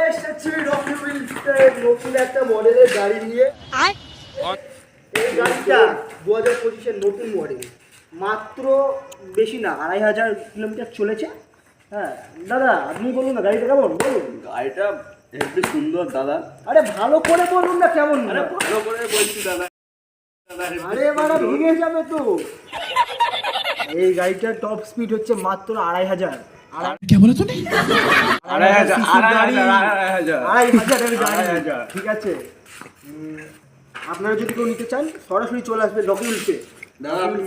এসেছি রকি উইলসের নতুন একটা মডেলের গাড়ি নিয়ে। এই গাড়িটা 2025-এর নতুন মডেল, মাত্র বেশি না 2500 কিলোমিটার চলেছে। হ্যাঁ দাদা, আপনি বলুন না গাড়িটা কেমন, বলুন। গাড়িটা হেবি সুন্দর দাদা। আরে ভালো করে বলুন না কেমন। আরে ভালো করে বলছি দাদা। আরে বাড়া ভেঙে যাবে তো। এই গাড়িটার টপ স্পিড হচ্ছে মাত্র 2500। क्या बोला तूने? 2500 ঠিক আছে। আপনারা যদি কেউ নিতে চান সরাসরি চলে আসবে রকি উইলসে। দাদা আপনি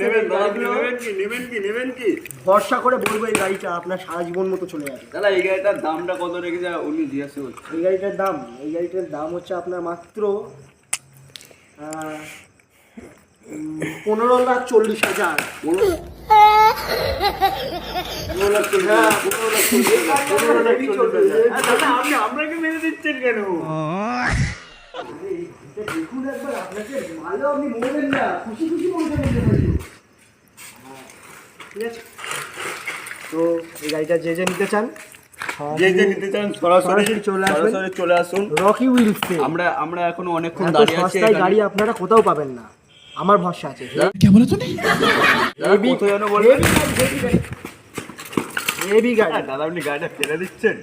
নেবেন কি? ভরসা করে বলবো এই গাড়িটা আপনার সারা জীবন মতো চলে যাবে। দাদা এই গাড়িটার দামটা কত রেখেছে উনি জিজ্ঞাসা করছে। এই গাড়িটার দাম হচ্ছে আপনার মাত্র 15,40,000। আপনাকে মেরে দিচ্ছেন কেন? দেখুন একবার, আপনাকে ভালো আপনি বলবেন না, খুশি বলতে বলতে ঠিক আছে। তো এই গাড়িটা যে নিতে চান সরাসরি চলে আসুন রকি উইলসে। আমরা এখনো অনেকক্ষণ এত দাঁড়িয়ে আছি সস্তায় গাড়ি আপনারা কোথাও পাবেন না, আমার ভরসা আছে। क्या बोला तूने? হেভি গাড়ি। দাদা আপনি গাড়িটা ফেলে দিচ্ছেন?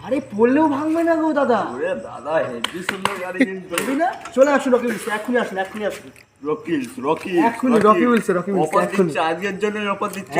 আরে পড়লেও ভাঙবে না গো দাদা। ওরে দাদা হেভি সুন্দর গাড়ি কিন্তু। হেভি না? চলে আসুন রকি উইলসে, এক্ষুনি আসুন। রকি এক্ষুনি রকি উইলসে অফার দিচ্ছে, আজকের জন্য অফার দিচ্ছে।